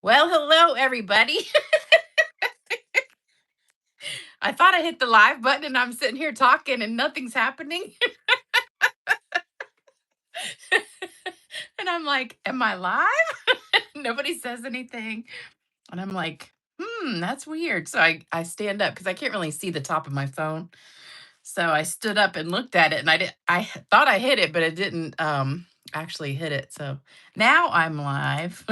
Well, hello, everybody. I thought I hit the live button and I'm sitting here talking and nothing's happening. And I'm like, am I live? Nobody says anything. And I'm like, that's weird. So I stand up because I can't really see the top of my phone. So I stood up and looked at it and thought I hit it, but it didn't actually hit it. So now I'm live.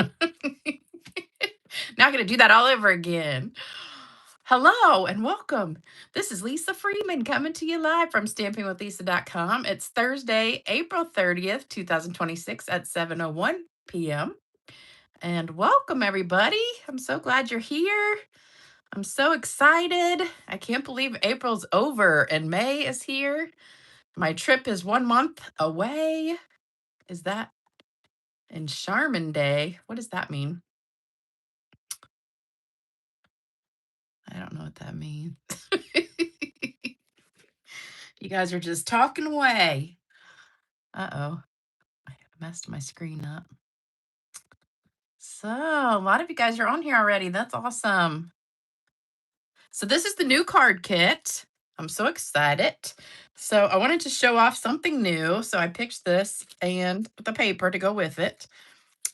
Now I'm going to do that all over again. Hello and welcome. This is Lisa Freeman coming to you live from stampingwithlisa.com. It's Thursday, April 30th, 2026 at 7:01 p.m. And welcome, everybody. I'm so glad you're here. I'm so excited. I can't believe April's over and May is here. My trip is 1 month away. Is that in Charmin Day? What does that mean? I don't know what that means. You guys are just talking away. Uh-oh. I messed my screen up. So, a lot of you guys are on here already. That's awesome. So, this is the new card kit. I'm so excited. So, I wanted to show off something new. So, I picked this and the paper to go with it.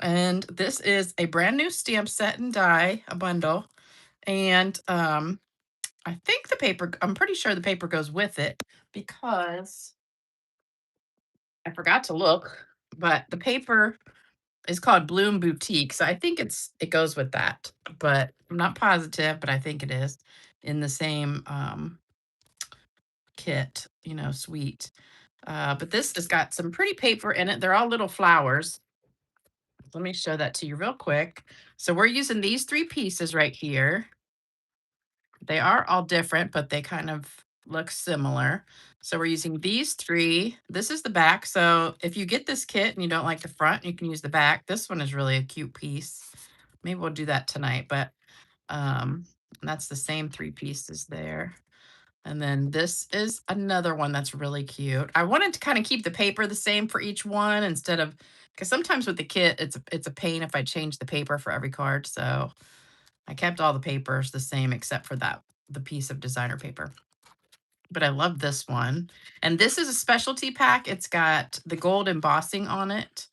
And this is a brand new stamp set and die, a bundle. And I think the paper, I'm pretty sure the paper goes with it because I forgot to look, but the paper is called Bloom Boutique. So I think it goes with that, but I'm not positive, but I think it is in the same kit, suite. But this has got some pretty paper in it. They're all little flowers. Let me show that to you real quick. So we're using these three pieces right here. They are all different, but they kind of look similar. So we're using these three. This is the back. So if you get this kit and you don't like the front, you can use the back. This one is really a cute piece. Maybe we'll do that tonight, but that's the same three pieces there. And then this is another one that's really cute. I wanted to kind of keep the paper the same for each one instead of, because sometimes with the kit, it's a pain if I change the paper for every card. So I kept all the papers the same except for the piece of designer paper. But I love this one. And this is a specialty pack. It's got the gold embossing on it.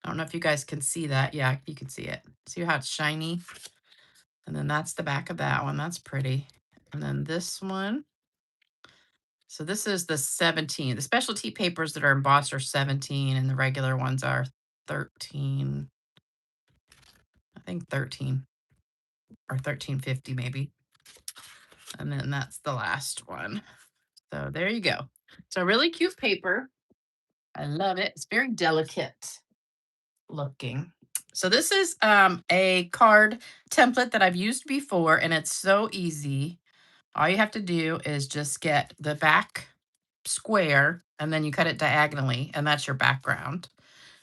I don't know if you guys can see that. Yeah, you can see it. See how it's shiny? And then that's the back of that one. That's pretty. And then this one. So this is the 17. The specialty papers that are embossed are 17 and the regular ones are 13. I think 13 or 1350 maybe. And then that's the last one. So there you go. So really cute paper. I love it. It's very delicate looking. So this is a card template that I've used before, and it's so easy. All you have to do is just get the back square, and then you cut it diagonally, and that's your background.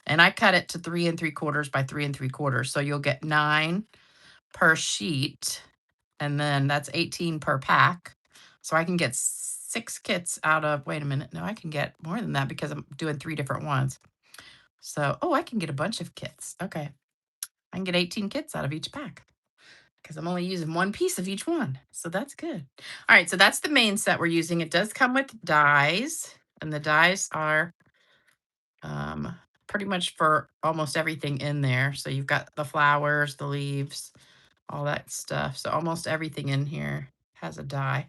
And I cut it to 3 3/4 by 3 3/4. So you'll get 9 per sheet, and then that's 18 per pack. So I can get 6 kits out of, wait a minute, no, I can get more than that because I'm doing 3 different ones. So, oh, I can get a bunch of kits. Okay. I can get 18 kits out of each pack because I'm only using one piece of each one. So that's good. All right. So that's the main set we're using. It does come with dies, and the dies are um, pretty much for almost everything in there. So you've got the flowers, the leaves, all that stuff. So almost everything in here has a die.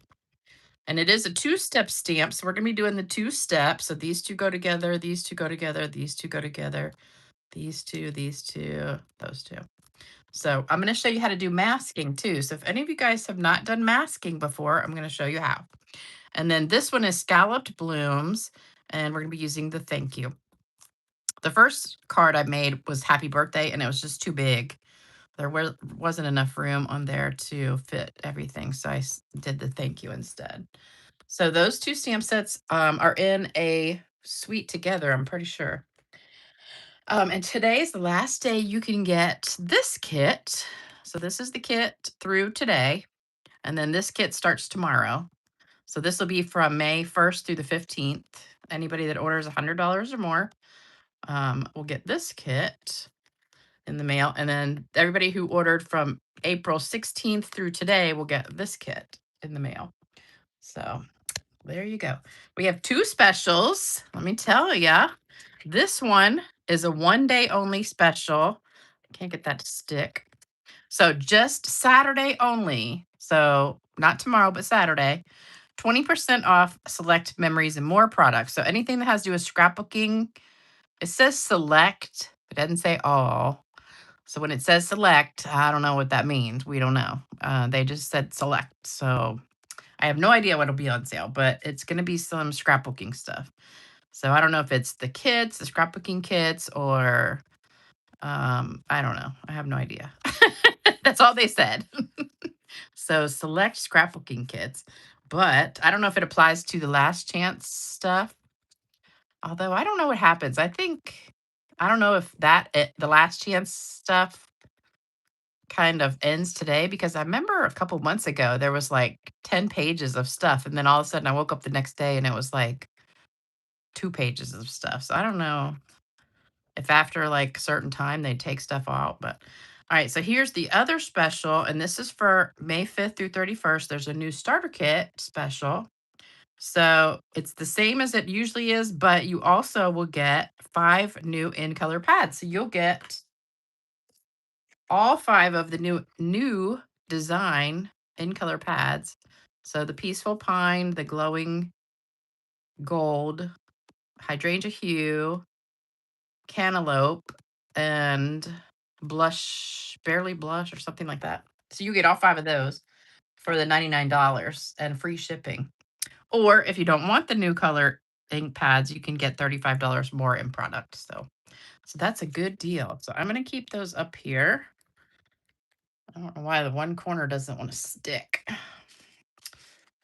And it is a two-step stamp. So we're going to be doing the 2 steps. So these two go together, these two go together, these two go together, these two, those two. So I'm going to show you how to do masking too. So if any of you guys have not done masking before, I'm going to show you how. And then this one is Scalloped Blooms, and we're going to be using the thank you. The first card I made was happy birthday, and it was just too big. There wasn't enough room on there to fit everything, so I did the thank you instead. So those 2 stamp sets are in a suite together, I'm pretty sure. And today is the last day you can get this kit. So this is the kit through today, and then this kit starts tomorrow. So this will be from May 1st through the 15th. Anybody that orders $100 or more will get this kit. in the mail. And then everybody who ordered from April 16th through today will get this kit in the mail. So there you go. We have two specials. Let me tell ya. This one is a 1 day only special. Can't get that to stick. So just Saturday only. So not tomorrow, but Saturday. 20% off select memories and more products. So anything that has to do with scrapbooking, it says select. It doesn't say all. So when it says select, I don't know what that means. We don't know. They just said select. So I have no idea what'll be on sale, but it's going to be some scrapbooking stuff. So I don't know if it's the kits, the scrapbooking kits, or I don't know. I have no idea. That's all they said. So select scrapbooking kits, but I don't know if it applies to the last chance stuff. Although I don't know what happens. I don't know if the last chance stuff kind of ends today because I remember a couple months ago there was like 10 pages of stuff and then all of a sudden I woke up the next day and it was like 2 pages of stuff. So I don't know if after like a certain time they take stuff out, but all right, so here's the other special and this is for May 5th through 31st. There's a new starter kit special. So it's the same as it usually is, but you also will get 5 new in color pads. So you'll get all 5 of the new design in color pads. So the peaceful pine, the glowing gold, hydrangea hue, cantaloupe, and blush, barely blush or something like that. So you get all 5 of those for the $99 and free shipping. Or if you don't want the new color ink pads, you can get $35 more in product. So that's a good deal. So I'm going to keep those up here. I don't know why the one corner doesn't want to stick.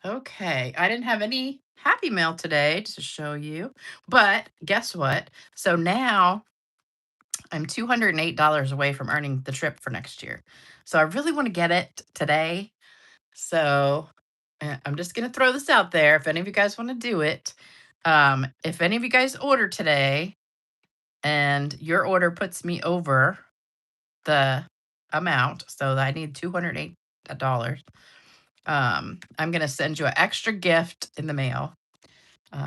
Okay, I didn't have any Happy Mail today to show you, but guess what? So now I'm $208 away from earning the trip for next year. So I really want to get it today. So I'm just going to throw this out there. If any of you guys want to do it, if any of you guys order today and your order puts me over the amount, so that I need $208, I'm going to send you an extra gift in the mail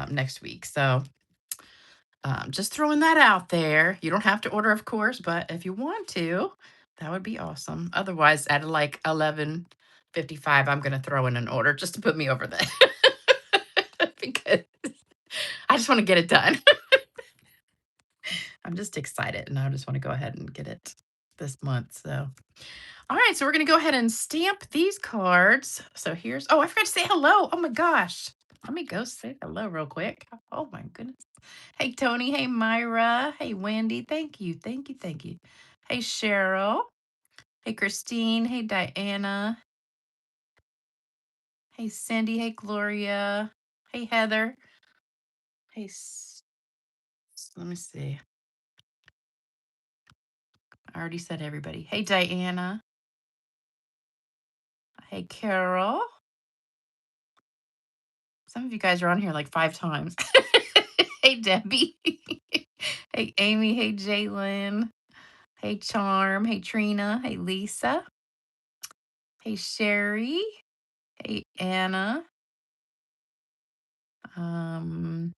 next week. So just throwing that out there. You don't have to order, of course, but if you want to, that would be awesome. Otherwise, at like 11:55, I'm going to throw in an order just to put me over that because I just want to get it done. I'm just excited and I just want to go ahead and get it this month. So, all right. So, we're going to go ahead and stamp these cards. So, I forgot to say hello. Oh my gosh. Let me go say hello real quick. Oh my goodness. Hey, Tony. Hey, Myra. Hey, Wendy. Thank you. Thank you. Thank you. Hey, Cheryl. Hey, Christine. Hey, Diana. Hey, Cindy. Hey, Gloria. Hey, Heather. Hey, let me see. I already said everybody. Hey, Diana. Hey, Carol. Some of you guys are on here like 5 times. Hey, Debbie. Hey, Amy. Hey, Jalen. Hey, Charm. Hey, Trina. Hey, Lisa. Hey, Sherry. Hey, Anna. Um,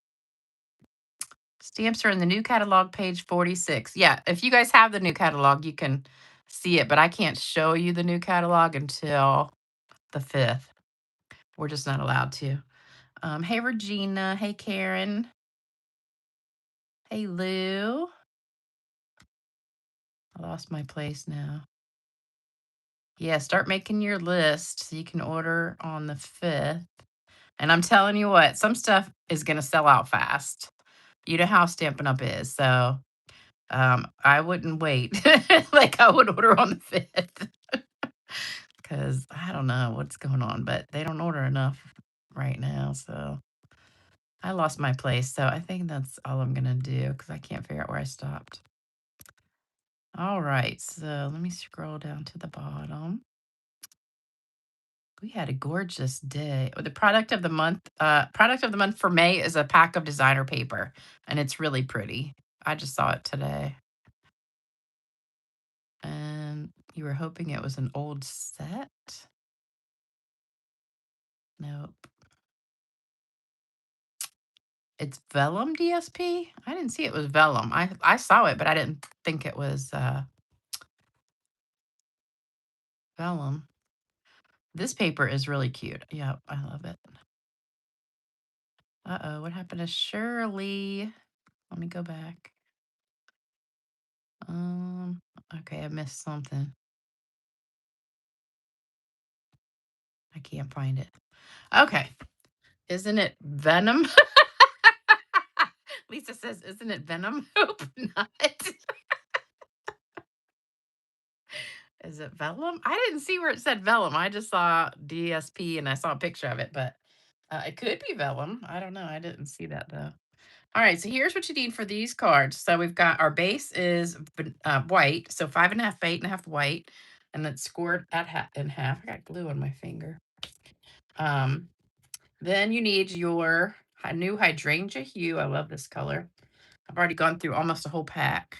Stamps are in the new catalog, page 46. Yeah, if you guys have the new catalog, you can see it, but I can't show you the new catalog until the 5th. We're just not allowed to. Hey, Regina. Hey, Karen. Hey, Lou. I lost my place now. Yeah, start making your list so you can order on the 5th. And I'm telling you what, some stuff is going to sell out fast. You know how Stampin' Up is. So I wouldn't wait. Like I would order on the 5th because I don't know what's going on, but they don't order enough right now. So I lost my place. So I think that's all I'm going to do because I can't figure out where I stopped. All right. So let me scroll down to the bottom. We had a gorgeous day. Oh, the product of the month for May is a pack of designer paper, and it's really pretty. I just saw it today. And you were hoping it was an old set? Nope. It's vellum DSP? I didn't see it was vellum. I saw it, but I didn't think it was, vellum. This paper is really cute. Yep, I love it. Uh-oh, what happened to Shirley? Let me go back. Um, okay, I missed something. I can't find it. Okay. Isn't it venom? Lisa says, isn't it venom? Hope not. Is it vellum? I didn't see where it said vellum. I just saw DSP and I saw a picture of it, but it could be vellum. I don't know. I didn't see that though. All right, so here's what you need for these cards. So we've got our base is white, so 5.5 by 8.5 white, and then scored at in half. I got glue on my finger. Um, then you need your new hydrangea hue. I love this color. I've already gone through almost a whole pack.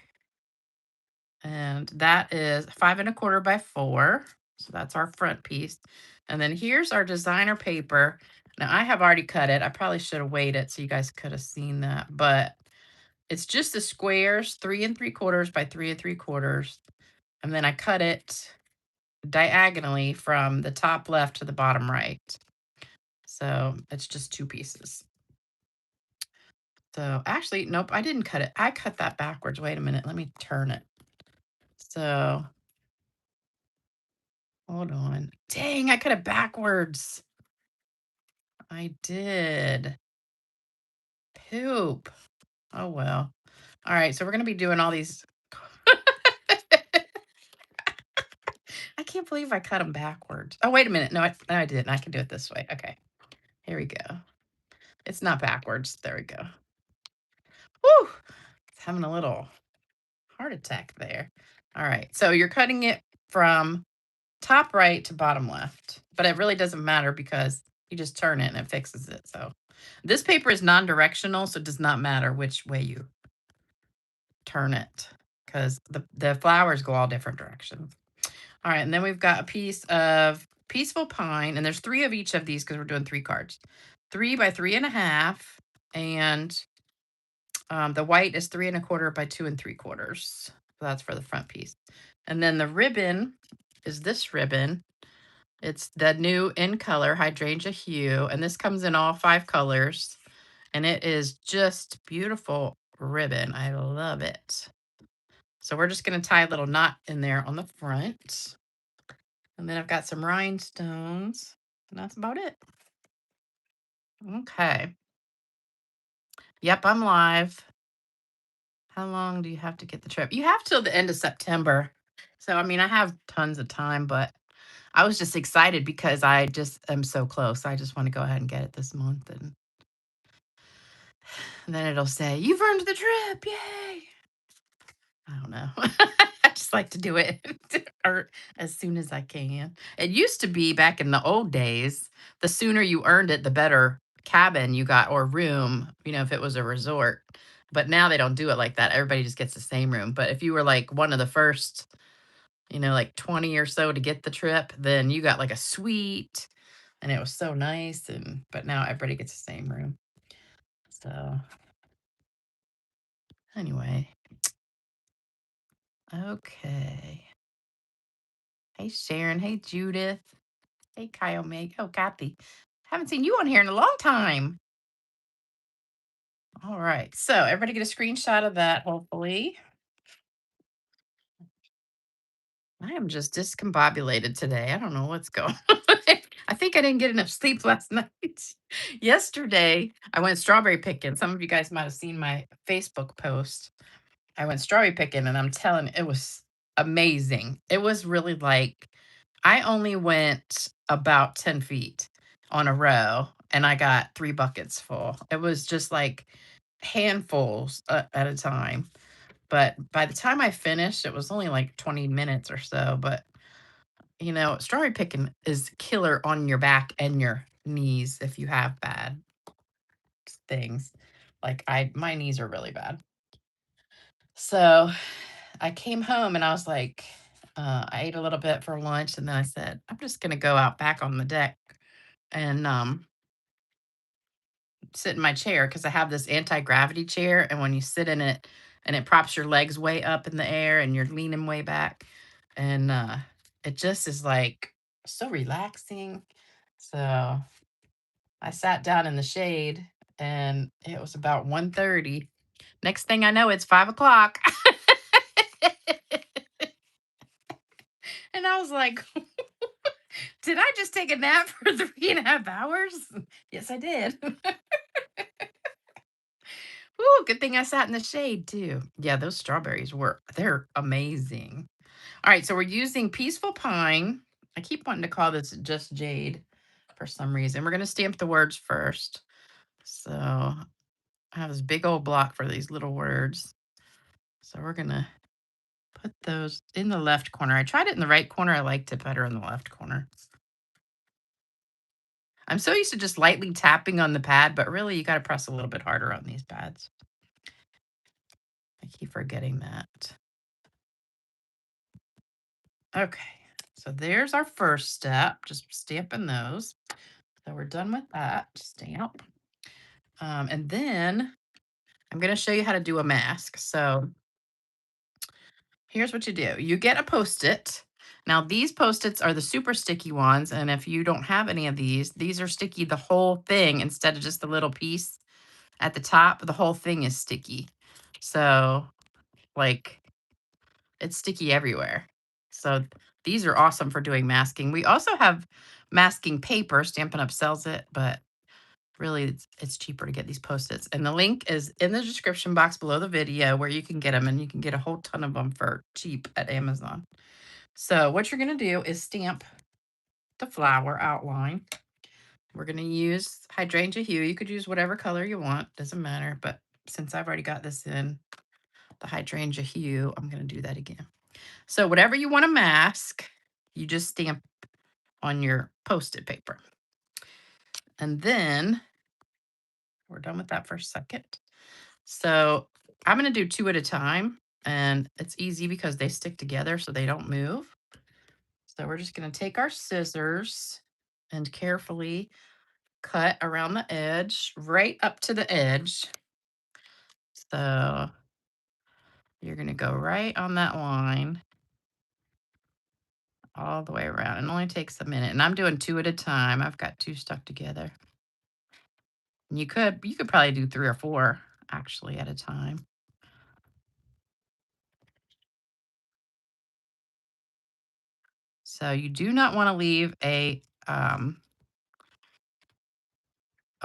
And that is 5.25 by 4. So that's our front piece. And then here's our designer paper. Now I have already cut it. I probably should have waited so you guys could have seen that. But it's just the squares, 3 3/4 by 3 3/4. And then I cut it diagonally from the top left to the bottom right. So it's just 2 pieces. So actually, nope, I didn't cut it. I cut that backwards. Wait a minute. Let me turn it. So hold on. Dang, I cut it backwards. I did. Poop. Oh, well. All right. So we're going to be doing all these. I can't believe I cut them backwards. Oh, wait a minute. No, I didn't. I can do it this way. Okay. Here we go. It's not backwards. There we go. Woo! It's having a little heart attack there. All right. So you're cutting it from top right to bottom left, but it really doesn't matter because you just turn it and it fixes it. So this paper is non-directional, so it does not matter which way you turn it because the flowers go all different directions. All right, and then we've got a piece of peaceful pine, and there's 3 of each of these because we're doing 3 cards. 3 by 3.5, and the white is 3 1/4 by 2 3/4. So that's for the front piece. And then the ribbon is this ribbon. It's the new in color hydrangea hue, and this comes in all 5 colors, and it is just beautiful ribbon. I love it. So we're just going to tie a little knot in there on the front. And then I've got some rhinestones, and that's about it. Okay. Yep, I'm live. How long do you have to get the trip? You have till the end of September. So, I mean, I have tons of time, but I was just excited because I just am so close. I just want to go ahead and get it this month. And then it'll say, you've earned the trip. Yay. I don't know. I just like to do it or as soon as I can. It used to be back in the old days, the sooner you earned it, the better cabin you got or room, if it was a resort. But now they don't do it like that. Everybody just gets the same room. But if you were like one of the first, like 20 or so to get the trip, then you got like a suite and it was so nice. But now everybody gets the same room. So anyway, okay. Hey, Sharon. Hey, Judith. Hey, Kyle Meg. Oh, Kathy. Haven't seen you on here in a long time. All right. So, everybody get a screenshot of that, hopefully. I am just discombobulated today. I don't know what's going on. I think I didn't get enough sleep last night. Yesterday, I went strawberry picking. Some of you guys might have seen my Facebook post. I went strawberry picking, and I'm telling you, it was amazing. It was really like I only went about 10 feet on a row, and I got 3 buckets full. It was just like handfuls at a time. But by the time I finished, it was only like 20 minutes or so. But, strawberry picking is killer on your back and your knees if you have bad things. Like my knees are really bad. So I came home and I was like, I ate a little bit for lunch, and then I said, I'm just going to go out back on the deck and sit in my chair because I have this anti-gravity chair, and when you sit in it and it props your legs way up in the air and you're leaning way back, and it just is like so relaxing. So I sat down in the shade and it was about 1:30. Next thing I know, it's 5 o'clock. And I was like, did I just take a nap for 3.5 hours? Yes, I did. Ooh, good thing I sat in the shade too. Yeah, those strawberries they're amazing. All right, so we're using Peaceful Pine. I keep wanting to call this just Jade for some reason. We're gonna stamp the words first. So I have this big old block for these little words. So we're gonna put those in the left corner. I tried it in the right corner. I liked it better in the left corner. I'm so used to just lightly tapping on the pad, but really you got to press a little bit harder on these pads. I keep forgetting that. Okay, so there's our first step, just stamping those. So we're done with that stamp. And then I'm going to show you how to do a mask. So here's what you do. You get a Post-it. Now these Post-its are the super sticky ones. And if you don't have any of these are sticky the whole thing instead of just the little piece at the top. The whole thing is sticky. So like it's sticky everywhere. So these are awesome for doing masking. We also have masking paper. Stampin' Up sells it, but really it's cheaper to get these Post-its. And the link is in the description box below the video where you can get them, and you can get a whole ton of them for cheap at Amazon. So what you're going to do is stamp the flower outline. We're going to use Hydrangea Hue. You could use whatever color you want, doesn't matter. But since I've already got this in the Hydrangea Hue, I'm going to do that again. So whatever you want to mask, you just stamp on your Post-it paper. And then we're done with that for a second. So I'm going to do 2 at a time, and it's easy because they stick together so they don't move. So we're just going to take our scissors and carefully cut around the edge, right up to the edge. So you're going to go right on that line all the way around. It only takes a minute, and I'm doing 2 at a time. I've got 2 stuck together. And you could probably do 3 or 4 actually at a time. So you do not want to leave a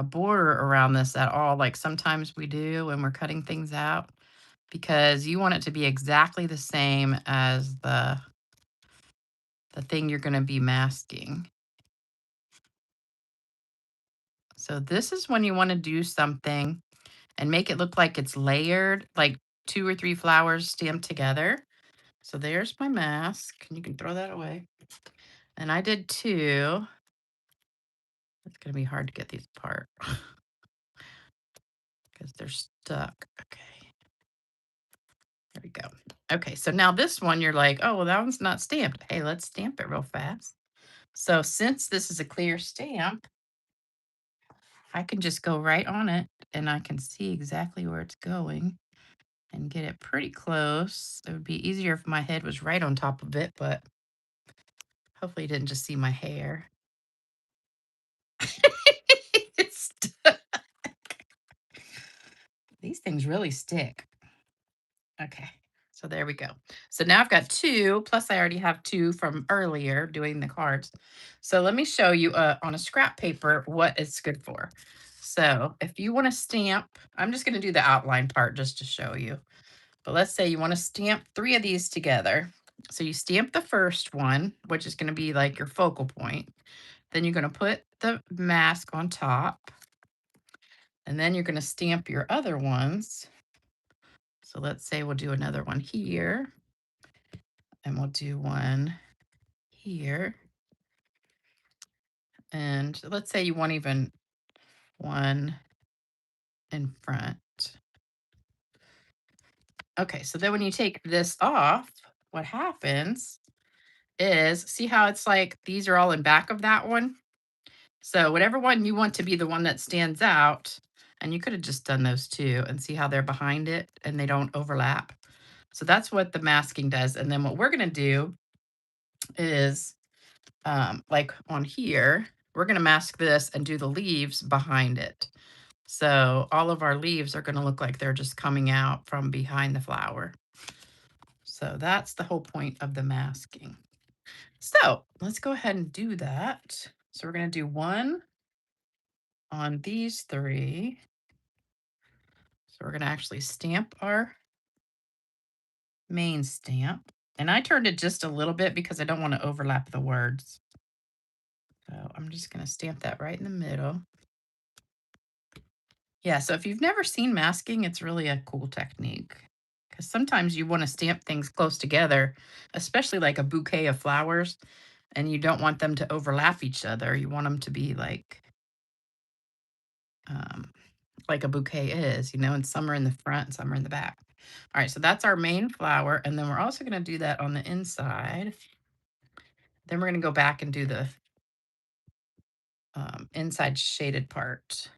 border around this at all, like sometimes we do when we're cutting things out, because you want it to be exactly the same as the thing you're going to be masking. So this is when you want to do something and make it look like it's layered, like 2 or 3 flowers stamped together. So there's my mask, and you can throw that away. And I did 2. It's going to be hard to get these apart because they're stuck. Okay, there we go. Okay, so now this one, you're like, oh, well, that one's not stamped. Hey, let's stamp it real fast. So since this is a clear stamp, I can just go right on it and I can see exactly where it's going and get it pretty close. It would be easier if my head was right on top of it, but hopefully you didn't just see my hair. It's These things really stick. Okay, so there we go. So now I've got 2, plus I already have 2 from earlier doing the cards. So let me show you on a scrap paper what it's good for. So if you want to stamp, I'm just going to do the outline part just to show you. But let's say you want to stamp 3 of these together. So you stamp the first one, which is going to be like your focal point. Then you're going to put the mask on top. And then you're going to stamp your other ones. So let's say we'll do another one here. And we'll do one here. And let's say you want even one in front. Okay, so then when you take this off, what happens is, see how it's like these are all in back of that one? So whatever one you want to be the one that stands out, and you could have just done those too and see how they're behind it and they don't overlap. So that's what the masking does. And then what we're gonna do is like on here, we're gonna mask this and do the leaves behind it. So all of our leaves are gonna look like they're just coming out from behind the flower. So that's the whole point of the masking. So let's go ahead and do that. So we're gonna do one on these three. So we're gonna actually stamp our main stamp. And I turned it just a little bit because I don't want to overlap the words. So I'm just gonna stamp that right in the middle. Yeah, so if you've never seen masking, it's really a cool technique. Because sometimes you want to stamp things close together, especially like a bouquet of flowers, and you don't want them to overlap each other. You want them to be um, like a bouquet is, and some are in the front and some are in the back. All right, so that's our main flower, and then we're also going to do that on the inside. Then we're going to go back and do the inside shaded part.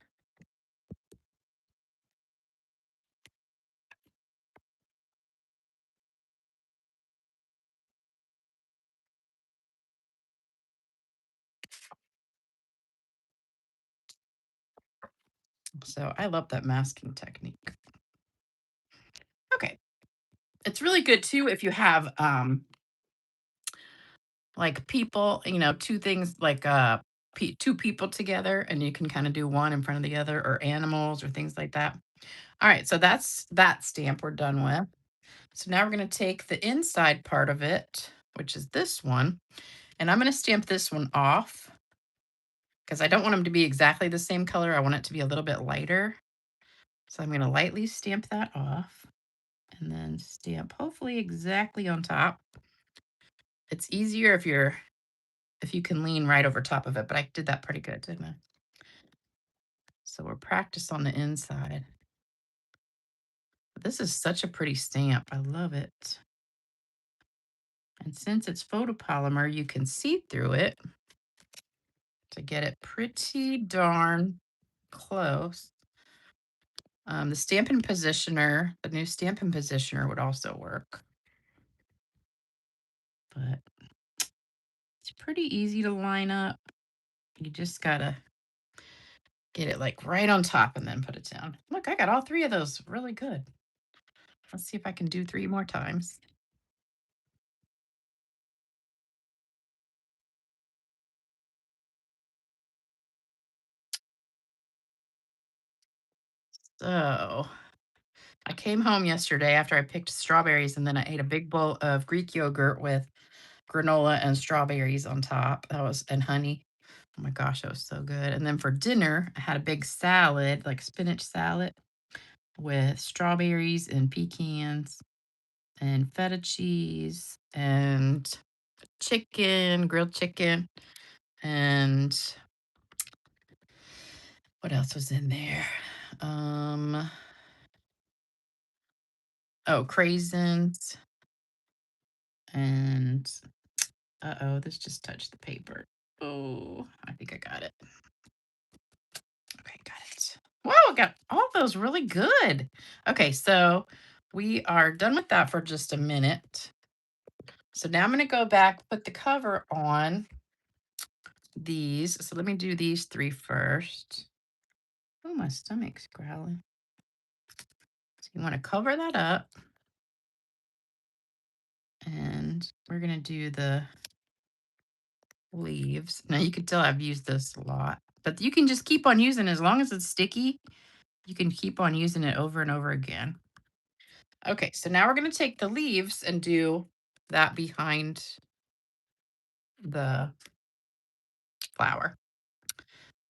So I love that masking technique. Okay, it's really good too if you have like people, two things like two people together, and you can kind of do one in front of the other, or animals or things like that. All right, so that's that stamp we're done with. So now we're going to take the inside part of it, which is this one, and I'm going to stamp this one off because I don't want them to be exactly the same color. I want it to be a little bit lighter. So I'm going to lightly stamp that off and then stamp hopefully exactly on top. It's easier if you can lean right over top of it, but I did that pretty good, didn't I? So we're practiced on the inside. This is such a pretty stamp. I love it. And since it's photopolymer, you can see through it to get it pretty darn close. The Stampin' Positioner, the new Stampin' Positioner would also work. But it's pretty easy to line up. You just gotta get it like right on top and then put it down. Look, I got all three of those really good. Let's see if I can do three more times. So I came home yesterday after I picked strawberries, and then I ate a big bowl of Greek yogurt with granola and strawberries on top. And honey. Oh my gosh, that was so good. And then for dinner, I had a big salad, like spinach salad with strawberries and pecans and feta cheese and chicken, grilled chicken, and what else was in there? Um, oh, craisins and uh-oh, this just touched the paper. Oh, I think I got it. Okay, got it. Whoa, I got all those really good. Okay, so we are done with that for just a minute. So now I'm going to go back, put the cover on these. So let me do these three first. Oh, my stomach's growling. So you want to cover that up. And we're going to do the leaves. Now you can tell I've used this a lot, but you can just keep on using as long as it's sticky. You can keep on using it over and over again. Okay, so now we're going to take the leaves and do that behind the flower.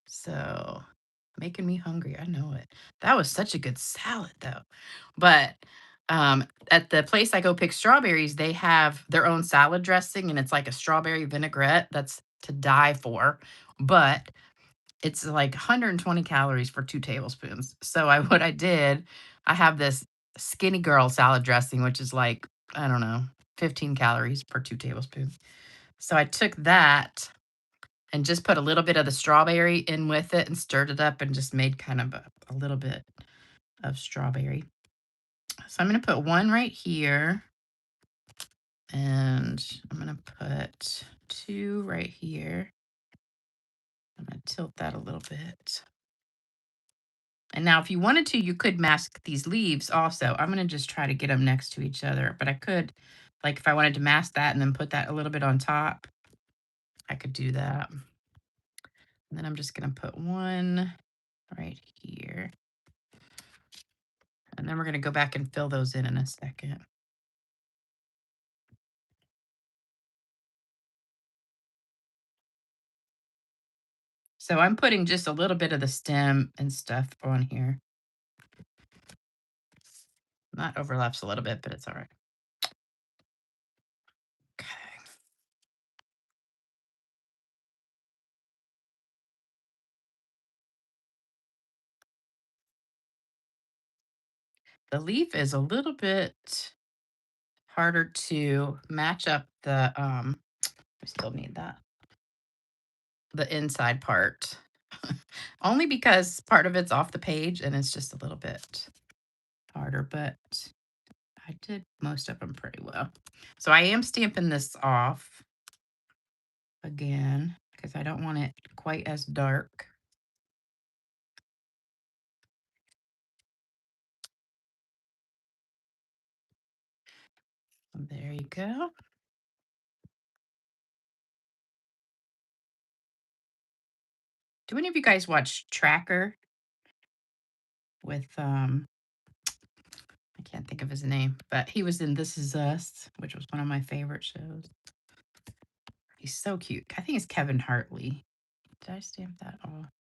So making me hungry. I know it. That was such a good salad though. But at the place I go pick strawberries, they have their own salad dressing, and it's like a strawberry vinaigrette that's to die for. But it's like 120 calories for 2 tablespoons. So what I did, I have this skinny girl salad dressing, which is like, I don't know, 15 calories per 2 tablespoons. So I took that and just put a little bit of the strawberry in with it and stirred it up and just made kind of a little bit of strawberry. So I'm going to put one right here, and I'm going to put two right here. I'm going to tilt that a little bit. And now if you wanted to, you could mask these leaves also. I'm going to just try to get them next to each other, but I could, like if I wanted to mask that and then put that a little bit on top, I could do that. And then I'm just going to put one right here. And then we're going to go back and fill those in a second. So I'm putting just a little bit of the stem and stuff on here. That overlaps a little bit, but it's all right. Okay. The leaf is a little bit harder to match up we still need that, the inside part. Only because part of it's off the page and it's just a little bit harder, but I did most of them pretty well. So I am stamping this off again because I don't want it quite as dark. There you go. Do any of you guys watch Tracker with I can't think of his name, but he was in This Is Us, which was one of my favorite shows. He's so cute. I think it's Kevin Hartley. Did I stamp that off?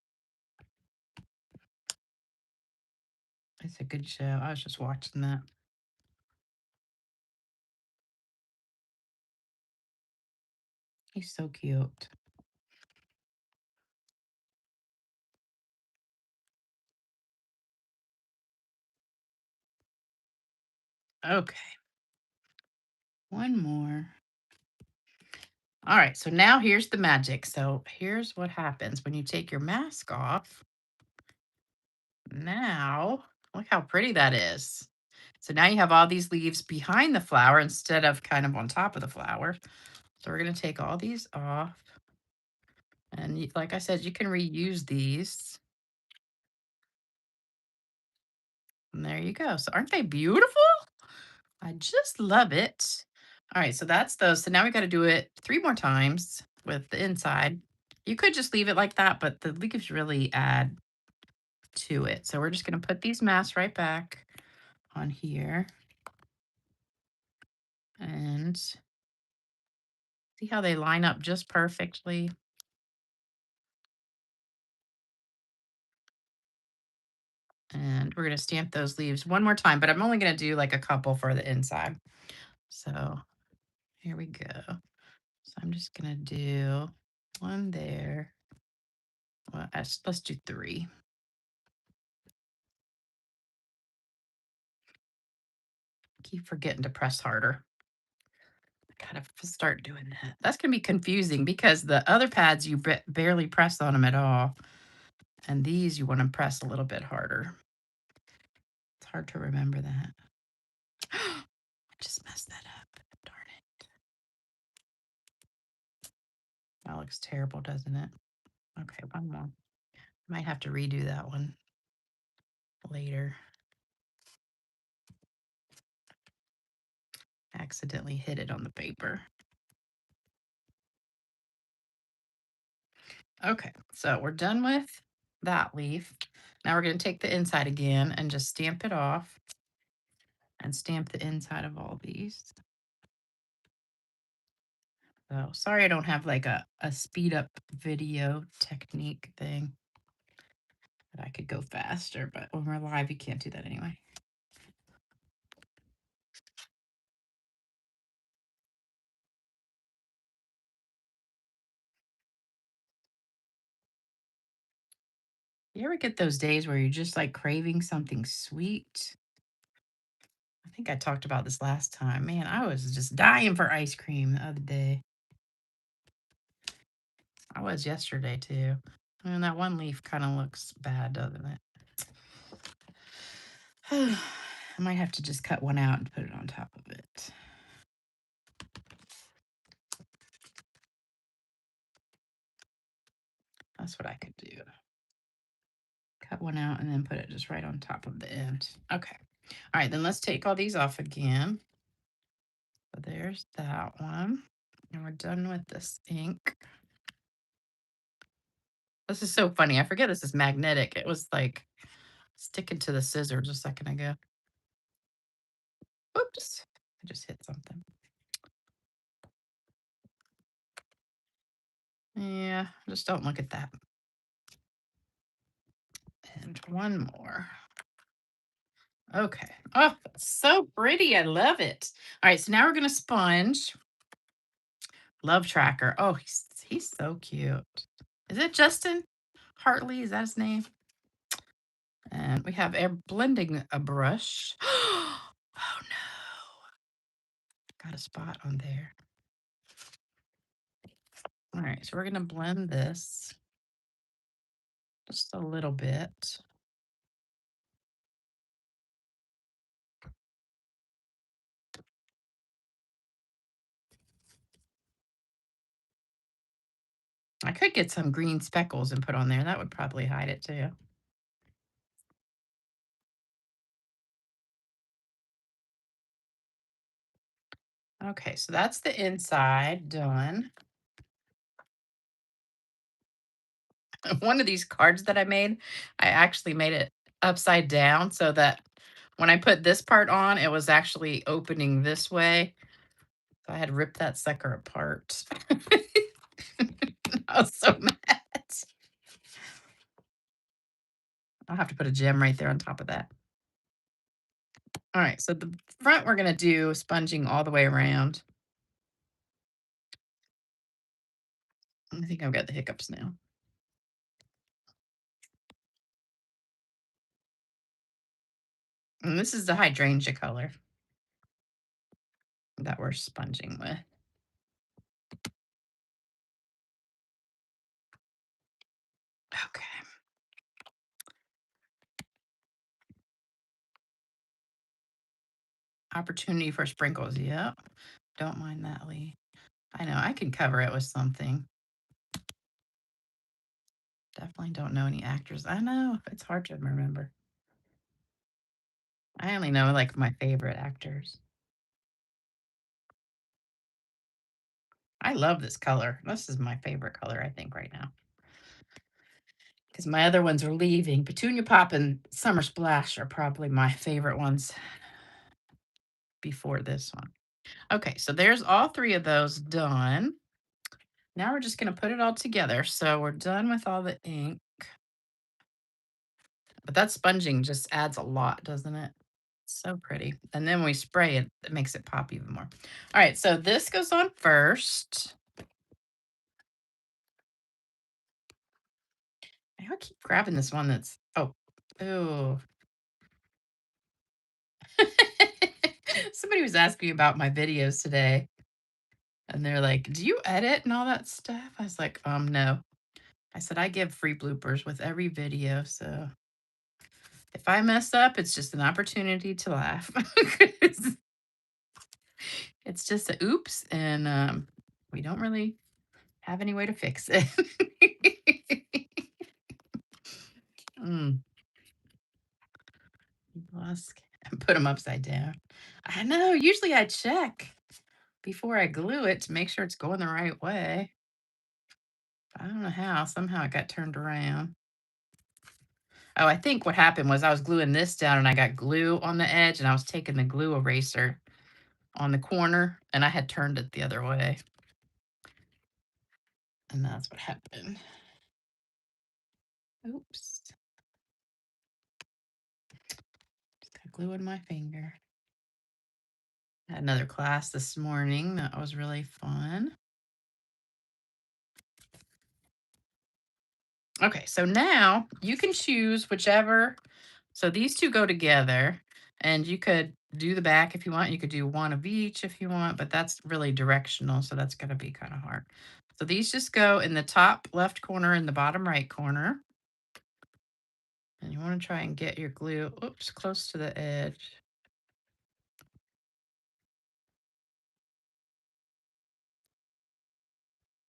It's a good show. I was just watching that. He's so cute. Okay, one more. All right, so now here's the magic. So here's what happens when you take your mask off. Now, look how pretty that is. So now you have all these leaves behind the flower instead of kind of on top of the flower. So we're going to take all these off. And like I said, you can reuse these. And there you go. So aren't they beautiful? I just love it. All right, so that's those. So now we got to do it 3 more times with the inside. You could just leave it like that, but the leaves really add to it. So we're just going to put these masks right back on here. And see how they line up just perfectly. And we're going to stamp those leaves one more time, but I'm only going to do like a couple for the inside. So here we go. So I'm just going to do one there. Well, let's do 3. Keep forgetting to press harder. Gotta start doing that. That's gonna be confusing because the other pads you barely press on them at all, and these you want to press a little bit harder. It's hard to remember that. I just messed that up. Darn it. That looks terrible, doesn't it? Okay, one more. Might have to redo that one later. Accidentally hit it on the paper. Okay, so we're done with that leaf. Now we're going to take the inside again and just stamp it off and stamp the inside of all these. So sorry I don't have like a speed up video technique thing that I could go faster, but when we're live, you can't do that anyway. You ever get those days where you're just like craving something sweet? I think I talked about this last time. Man, I was just dying for ice cream the other day. I was yesterday too. And that one leaf kind of looks bad, doesn't it? I might have to just cut one out and put it on top of it. That's what I could do. Cut one out and then put it just right on top of the end. Okay. All right, then let's take all these off again. So there's that one. And we're done with this ink. This is so funny. I forget this is magnetic. It was like sticking to the scissors a second ago. Oops. I just hit something. Yeah, just don't look at that. And one more. Okay. Oh, it's so pretty. I love it. All right, so now we're gonna sponge. Love Tracker. Oh, he's so cute. Is it Justin Hartley? Is that his name? And we have a blending a brush. Oh no. Got a spot on there. All right, so we're gonna blend this just a little bit. I could get some green speckles and put on there. That would probably hide it too. Okay, so that's the inside done. One of these cards that I made, I actually made it upside down so that when I put this part on, it was actually opening this way. So I had ripped that sucker apart. I was so mad. I'll have to put a gem right there on top of that. All right, so the front we're gonna do sponging all the way around. I think I've got the hiccups now. And this is the hydrangea color that we're sponging with. Okay. Opportunity for sprinkles. Yep. Don't mind that, Lee. I know I can cover it with something. Definitely don't know any actors. I know it's hard to remember. I only know like my favorite actors. I love this color. This is my favorite color, I think, right now. Because my other ones are leaving. Petunia Pop and Summer Splash are probably my favorite ones before this one. Okay, so there's all three of those done. Now we're just going to put it all together. So we're done with all the ink. But that sponging just adds a lot, doesn't it? So pretty. And then we spray it, it makes it pop even more. All right, so this goes on first. I keep grabbing this one that's, oh, ooh. Somebody was asking about my videos today. And they're like, do you edit and all that stuff? I was like, no. I said, I give free bloopers with every video. So if I mess up, it's just an opportunity to laugh. It's just a oops. And we don't really have any way to fix it. mm, Lost and put them upside down. I know. Usually I check before I glue it to make sure it's going the right way. I don't know how. Somehow it got turned around. Oh, I think what happened was I was gluing this down and I got glue on the edge and I was taking the glue eraser on the corner and I had turned it the other way. And that's what happened. Oops. Just got glue in my finger. Had another class this morning. That was really fun. Okay, so now you can choose whichever. So these two go together, and you could do the back if you want. You could do one of each if you want, but that's really directional, so that's going to be kind of hard. So these just go in the top left corner and the bottom right corner. And you want to try and get your glue, oops, close to the edge.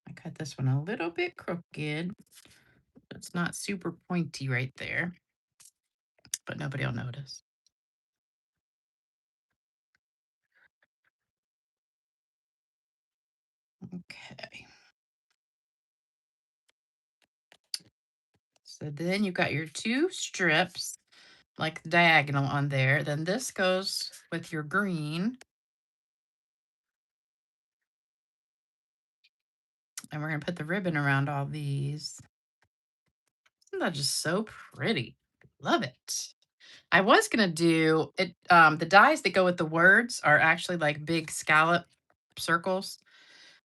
I cut this one a little bit crooked. It's not super pointy right there, but nobody will notice. Okay. So then you've got your two strips, like diagonal on there. Then this goes with your green. And we're going to put the ribbon around all these. Isn't that just so pretty? Love it. I was going to do it. The dies that go with the words are actually like big scallop circles.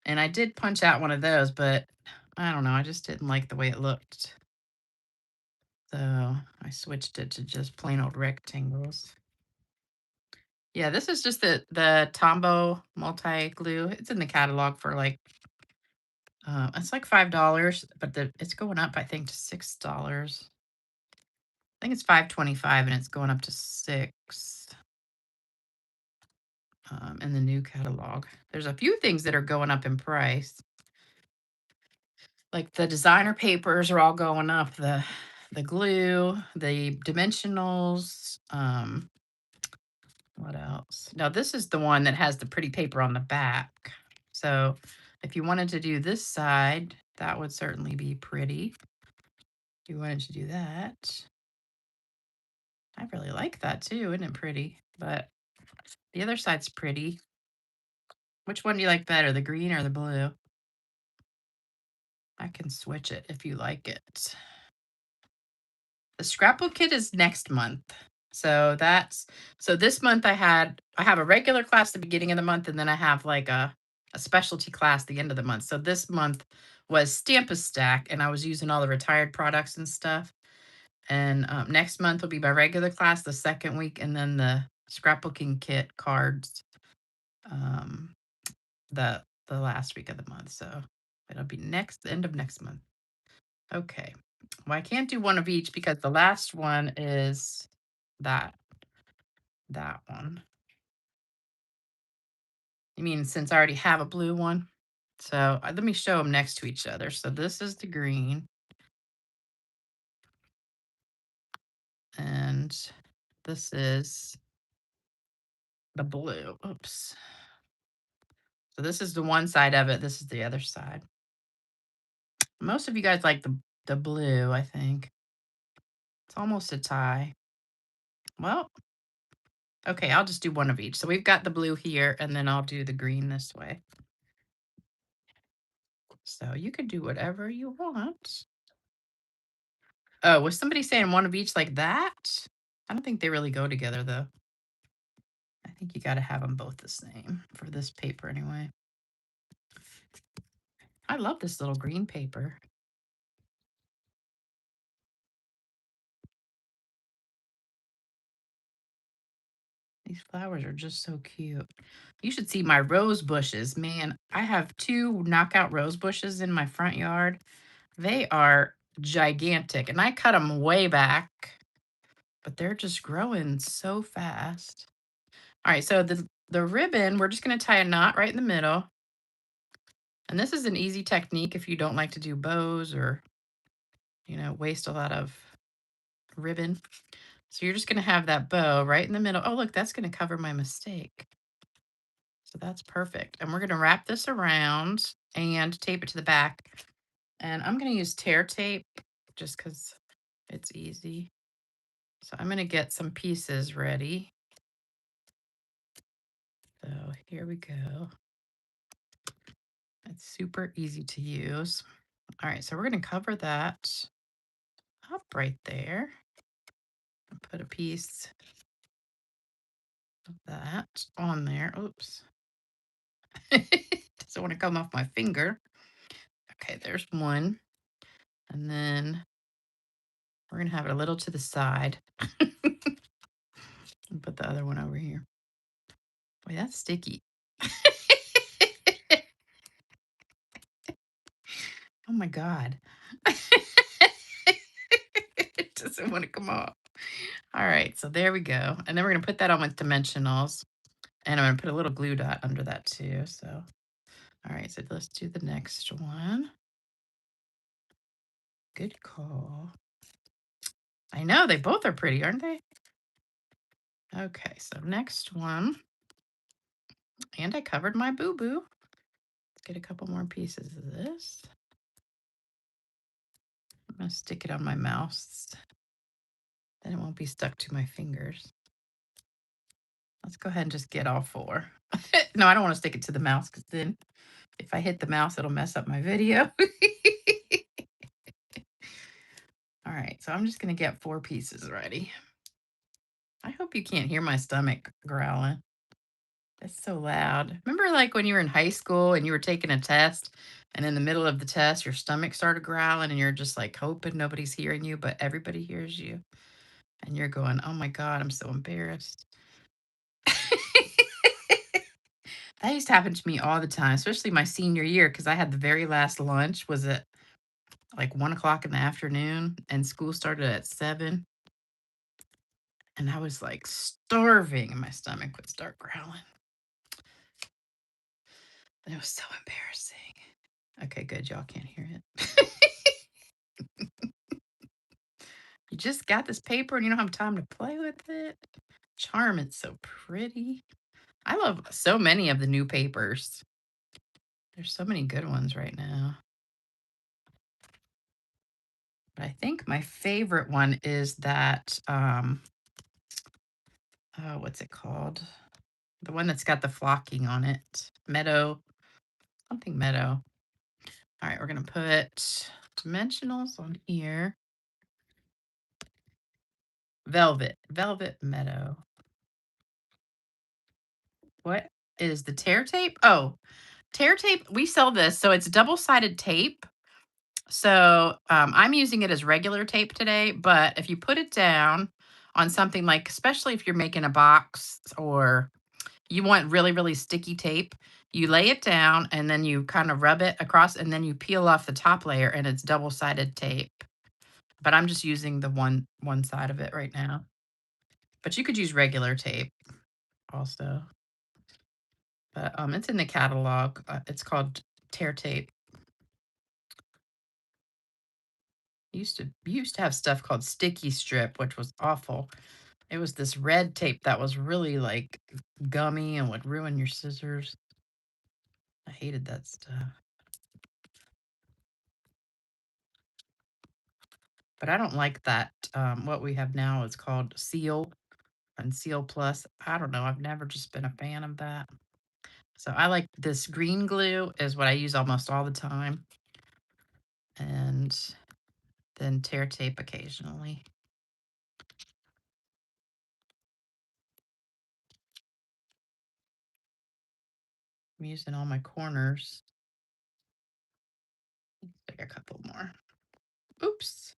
And I did punch out one of those, but I don't know. I just didn't like the way it looked. So I switched it to just plain old rectangles. Yeah, this is just the Tombow multi glue. It's in the catalog for like it's like $5, but it's going up I think to $6. I think it's 5.25 and it's going up to 6 in the new catalog. There's a few things that are going up in price. Like the designer papers are all going up. The glue, the dimensionals, what else? Now this is the one that has the pretty paper on the back. So if you wanted to do this side, that would certainly be pretty. If you wanted to do that. I really like that too, isn't it pretty? But the other side's pretty. Which one do you like better, the green or the blue? I can switch it if you like it. The scrapbook kit is next month. So this month I have a regular class at the beginning of the month, and then I have like a specialty class at the end of the month. So this month was Stamp a Stack, and I was using all the retired products and stuff. And next month will be my regular class the second week, and then the scrapbooking kit cards um, the last week of the month. So it'll be next end of next month. Okay. Well, I can't do one of each because the last one is that that one. You mean since I already have a blue one? So let me show them next to each other. So this is the green, and this is the blue. Oops. So this is the one side of it. This is the other side. Most of you guys like the blue, I think. It's almost a tie. Well, okay, I'll just do one of each. So we've got the blue here, and then I'll do the green this way. So you can do whatever you want. Oh, was somebody saying one of each like that? I don't think they really go together, though. I think you gotta have them both the same for this paper anyway. I love this little green paper. These flowers are just so cute. You should see my rose bushes. Man, I have 2 knockout rose bushes in my front yard. They are gigantic, and I cut them way back, but they're just growing so fast. All right, so the ribbon, we're just gonna tie a knot right in the middle. And this is an easy technique if you don't like to do bows or, waste a lot of ribbon. So you're just gonna have that bow right in the middle. Oh, look, that's gonna cover my mistake. So that's perfect. And we're gonna wrap this around and tape it to the back. And I'm gonna use tear tape just because it's easy. So I'm gonna get some pieces ready. So here we go. It's super easy to use. All right, so we're gonna cover that up right there. Put a piece of that on there. Oops. Doesn't want to come off my finger. Okay, there's one. And then we're going to have it a little to the side. And put the other one over here. Boy, that's sticky. Oh my God. It doesn't want to come off. All right, so there we go. And then we're going to put that on with dimensionals. And I'm going to put a little glue dot under that too. So, all right, so let's do the next one. Good call. I know, they both are pretty, aren't they? Okay, so next one. And I covered my boo-boo. Let's get a couple more pieces of this. I'm going to stick it on my mouse. Then it won't be stuck to my fingers. Let's go ahead and just get all four. No, I don't want to stick it to the mouse because then if I hit the mouse, it'll mess up my video. All right, so I'm just going to get 4 pieces ready. I hope you can't hear my stomach growling. It's so loud. Remember like when you were in high school and you were taking a test and in the middle of the test, your stomach started growling and you're just like hoping nobody's hearing you, but everybody hears you. And you're going, oh my God, I'm so embarrassed. That used to happen to me all the time, especially my senior year, because I had the very last lunch was at like 1 o'clock in the afternoon and school started at 7. And I was like starving and my stomach would start growling. And it was so embarrassing. Okay, good. Y'all can't hear it. You just got this paper and you don't have time to play with it. Charm, it's so pretty. I love so many of the new papers. There's so many good ones right now. But I think my favorite one is that, oh, what's it called? The one that's got the flocking on it. Meadow, something meadow. All right, we're going to put dimensionals on here. Velvet meadow. What is the tear tape? Oh, tear tape. We sell this. So it's double-sided tape. So I'm using it as regular tape today, but if you put it down on something like, especially if you're making a box or you want really, really sticky tape, you lay it down and then you kind of rub it across and then you peel off the top layer and it's double-sided tape. But I'm just using the one side of it right now. But you could use regular tape also. But it's in the catalog. It's called Tear Tape. We used to have stuff called sticky strip, which was awful. It was this red tape that was really like gummy and would ruin your scissors. I hated that stuff. But I don't like that. What we have now is called Seal and Seal Plus. I don't know. I've never just been a fan of that. So I like this green glue is what I use almost all the time. And then tear tape occasionally. I'm using all my corners. Take a couple more. Oops.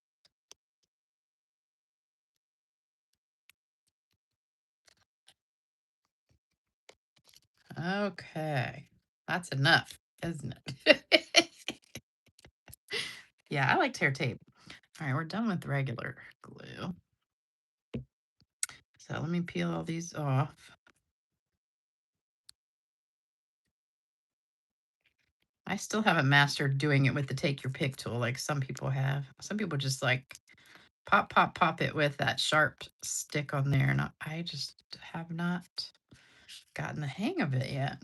Okay. That's enough, isn't it? Yeah, I like tear tape. All right, we're done with regular glue. So let me peel all these off. I still haven't mastered doing it with the take your pick tool like some people have. Some people just like pop, pop, pop it with that sharp stick on there. And I just have not gotten the hang of it yet.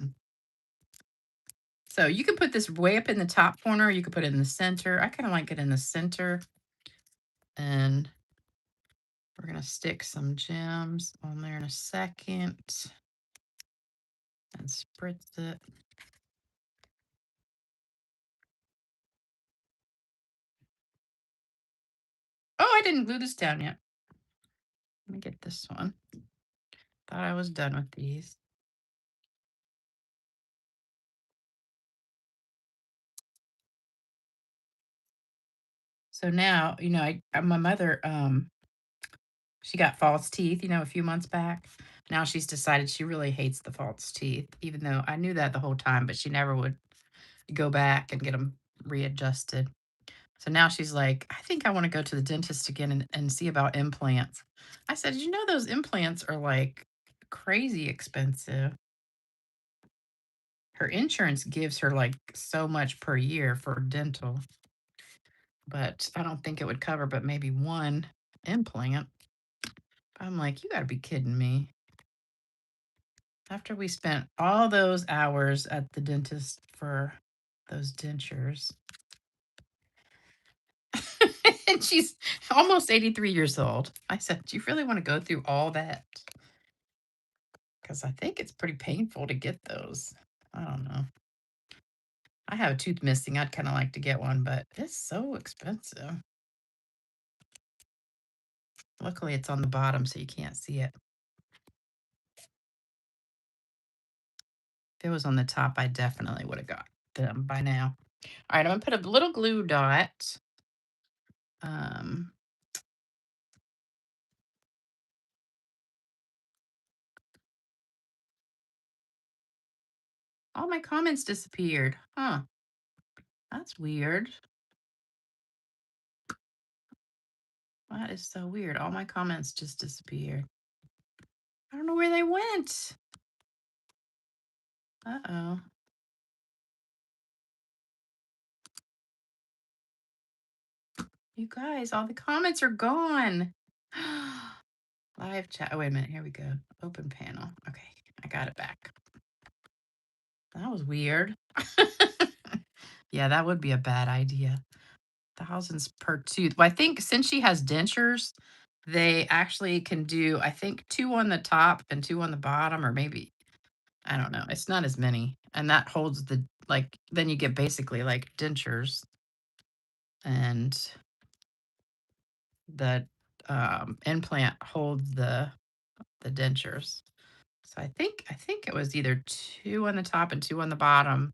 So you can put this way up in the top corner. You could put it in the center. I kind of like it in the center. And we're going to stick some gems on there in a second. And spritz it. Oh, I didn't glue this down yet. Let me get this one. Thought I was done with these. So now, my mother, she got false teeth, a few months back. Now she's decided she really hates the false teeth, even though I knew that the whole time, but she never would go back and get them readjusted. So now she's like, I think I want to go to the dentist again and see about implants. I said, you know, those implants are like crazy expensive. Her insurance gives her like so much per year for dental, but I don't think it would cover but maybe one implant. I'm like, you got to be kidding me. After we spent all those hours at the dentist for those dentures. And she's almost 83 years old. I said, do you really want to go through all that? Because I think it's pretty painful to get those. I don't know. I have a tooth missing. I'd kind of like to get one, but it's so expensive. Luckily, it's on the bottom so you can't see it. If it was on the top, I definitely would have got them by now. All right, I'm going to put a little glue dot. Um, all my comments disappeared. Huh. That's weird. That is so weird. All my comments just disappeared. I don't know where they went. Uh-oh. You guys, all the comments are gone. Live chat. Oh, wait a minute. Here we go. Open panel. Okay, I got it back. That was weird. Yeah, that would be a bad idea. Thousands per tooth. Well, I think since she has dentures, they actually can do, I think, two on the top and two on the bottom, or maybe, I don't know. It's not as many. And that holds the, like, then you get basically like dentures and the implant holds the dentures. So I think it was either two on the top and two on the bottom,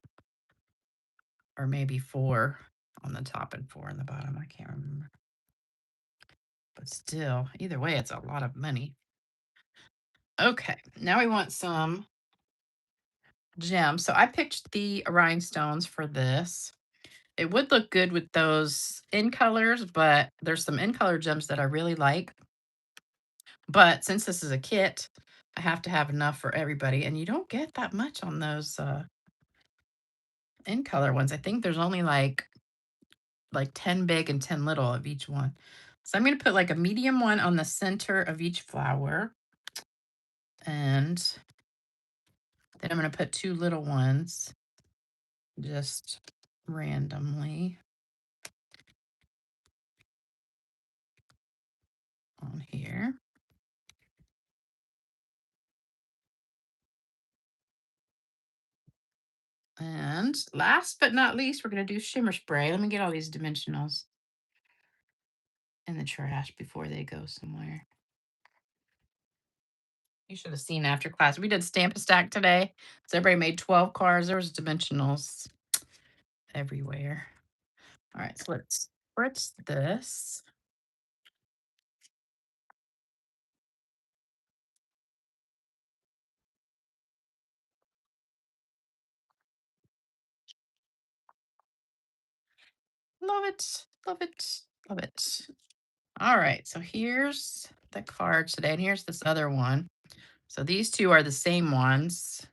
or maybe four on the top and four on the bottom. I can't remember. But still, either way, it's a lot of money. Okay, now we want some gems. So I picked the rhinestones for this. It would look good with those in colors, but there's some in color gems that I really like. But since this is a kit, I have to have enough for everybody. And you don't get that much on those in color ones. I think there's only like 10 big and 10 little of each one. So I'm going to put like a medium one on the center of each flower. And then I'm going to put two little ones just randomly on here. And last but not least, we're going to do shimmer spray. Let me get all these dimensionals in the trash before they go somewhere. You should have seen after class. We did stamp a stack today. So everybody made 12 cards. There was dimensionals everywhere. All right, so let's spritz this. Love it. Love it. Love it. All right, so here's the cards today, and here's this other one. So these two are the same ones,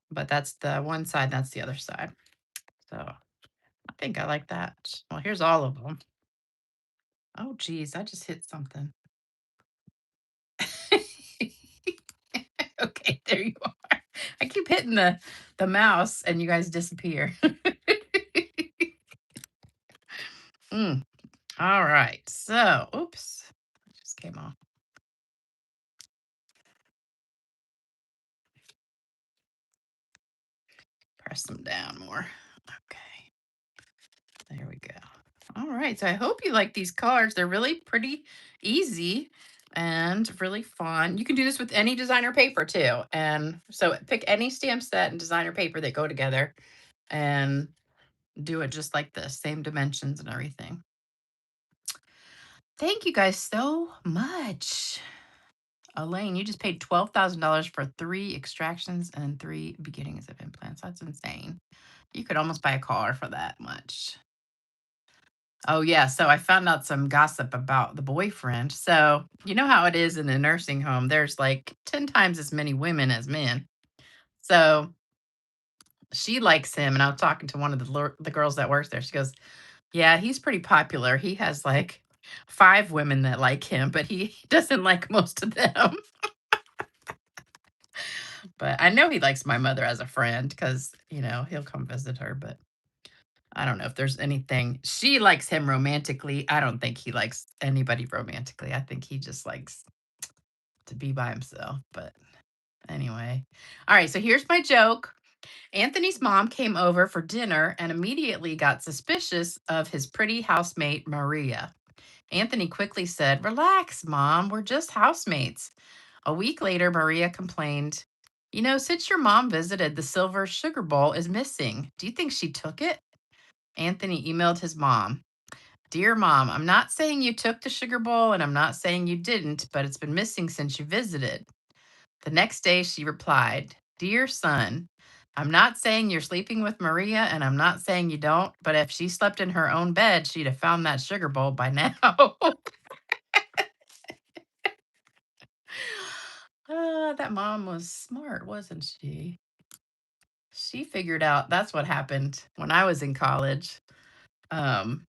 but that's the one side, that's the other side. So I think I like that. Well, here's all of them. Oh, geez, I just hit something. Okay, there you are. I keep hitting the mouse, and you guys disappear. Mm, all right, so, oops, it just came off. Press them down more. Okay, there we go. All right, so I hope you like these cards. They're really pretty easy and really fun. You can do this with any designer paper too. And so pick any stamp set and designer paper that go together and do it just like this, same dimensions and everything. Thank you guys so much. Elaine, you just paid $12,000 for 3 extractions and 3 beginnings of implants. That's insane. You could almost buy a car for that much. Oh, yeah. So I found out some gossip about the boyfriend. So, you know how it is in a nursing home, there's like 10 times as many women as men. So she likes him. And I was talking to one of the girls that works there. She goes, yeah, he's pretty popular. He has like 5 women that like him, but he doesn't like most of them. But I know he likes my mother as a friend because, he'll come visit her. But I don't know if there's anything. She likes him romantically. I don't think he likes anybody romantically. I think he just likes to be by himself. But anyway. All right. So here's my joke. Anthony's mom came over for dinner and immediately got suspicious of his pretty housemate, Maria. Anthony quickly said, relax, mom. We're just housemates. A week later, Maria complained, since your mom visited, the silver sugar bowl is missing. Do you think she took it? Anthony emailed his mom. Dear mom, I'm not saying you took the sugar bowl and I'm not saying you didn't, but it's been missing since you visited. The next day she replied, Dear son, I'm not saying you're sleeping with Maria and I'm not saying you don't, but if she slept in her own bed, she'd have found that sugar bowl by now. That mom was smart, wasn't she? She figured out that's what happened when I was in college. Um,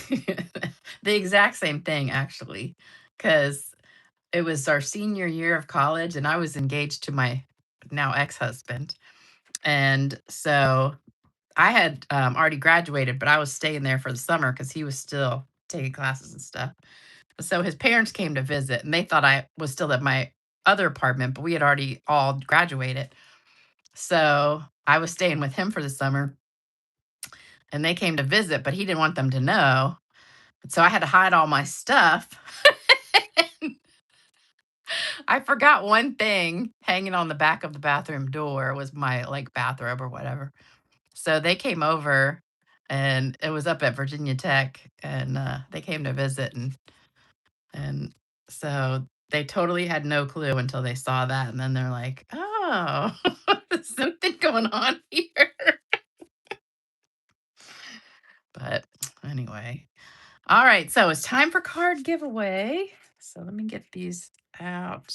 the exact same thing, actually, because it was our senior year of college and I was engaged to my now ex husband. And so I had already graduated, but I was staying there for the summer because he was still taking classes and stuff. So his parents came to visit and they thought I was still at my other apartment, but we had already all graduated. So I was staying with him for the summer and they came to visit, but he didn't want them to know. So I had to hide all my stuff. I forgot one thing hanging on the back of the bathroom door was my like bathrobe or whatever. So they came over and it was up at Virginia Tech and they came to visit and so they totally had no clue until they saw that and then they're like, "Oh, there's something going on here." But anyway. All right, so it's time for card giveaway. So let me get these out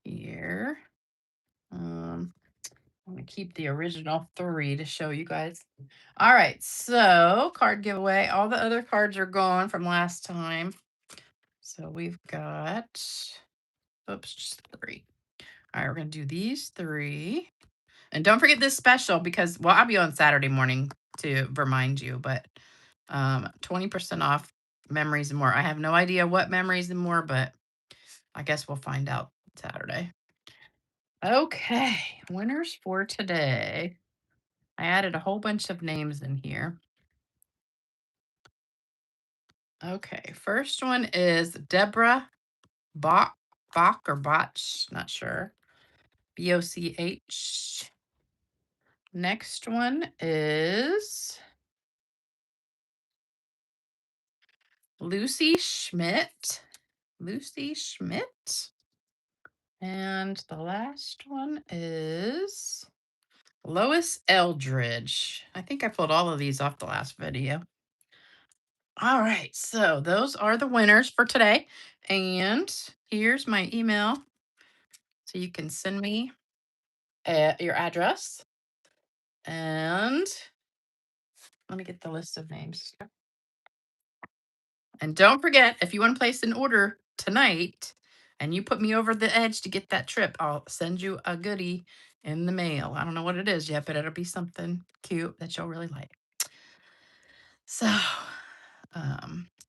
here. Um, I'm gonna keep the original 3 to show you guys. All right, so card giveaway. All the other cards are gone from last time. So we've got, oops, just 3. All right, we're gonna do these 3. And don't forget this special because, well, I'll be on Saturday morning to remind you, but 20% off memories and more. I have no idea what memories and more, but I guess we'll find out Saturday. Okay, winners for today. I added a whole bunch of names in here. Okay, first one is Deborah Bach, Bach or Botch, not sure. Boch. Next one is Lucy Schmidt. Lucy Schmidt. And the last one is Lois Eldridge. I think I pulled all of these off the last video. All right, so those are the winners for today. And here's my email. So you can send me your address. And let me get the list of names. And don't forget, if you want to place an order tonight and you put me over the edge to get that trip, I'll send you a goodie in the mail. I don't know what it is yet, but it'll be something cute that you'll really like. So,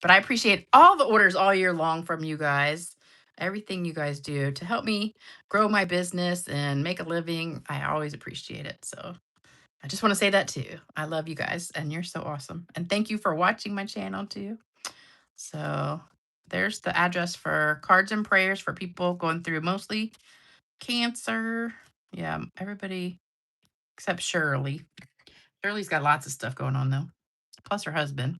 but I appreciate all the orders all year long from you guys. Everything you guys do to help me grow my business and make a living. I always appreciate it. So I just want to say that too. I love you guys and you're so awesome. And thank you for watching my channel too. So there's the address for cards and prayers for people going through mostly cancer. Yeah, everybody except Shirley. Shirley's got lots of stuff going on though, plus her husband.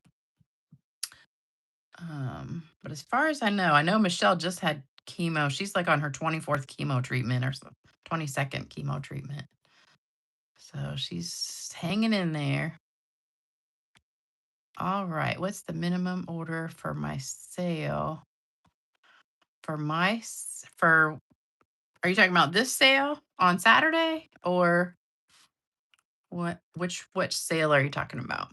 But as far as I know Michelle just had chemo. She's like on her 24th chemo treatment or so, 22nd chemo treatment. So she's hanging in there. All right. What's the minimum order for my sale? For for are you talking about this sale on Saturday or which sale are you talking about?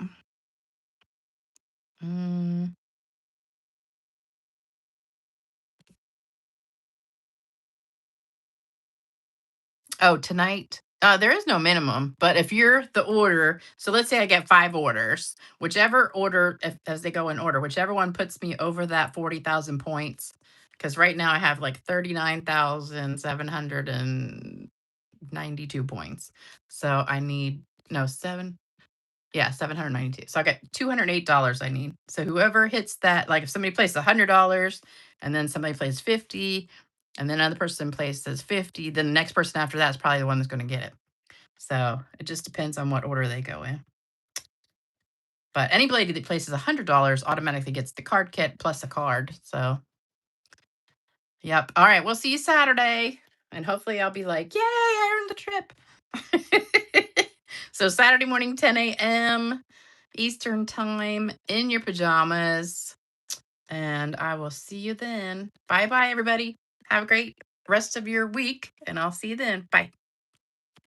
Mm, oh, tonight? There is no minimum, but if you're the order, so let's say I get 5 orders, whichever order, as they go in order, whichever one puts me over that 40,000 points, because right now I have like 39,792 points. So I need, no, yeah, 792. So I got $208 I need. So whoever hits that, like if somebody places $100 and then somebody plays 50 and then another person places 50, then the next person after that is probably the one that's going to get it. So it just depends on what order they go in. But anybody that places $100 automatically gets the card kit plus a card. So, yep. All right. We'll see you Saturday. And hopefully I'll be like, yay, I earned the trip. So Saturday morning, 10 a.m. Eastern time in your pajamas. And I will see you then. Bye bye, everybody. Have a great rest of your week. And I'll see you then. Bye.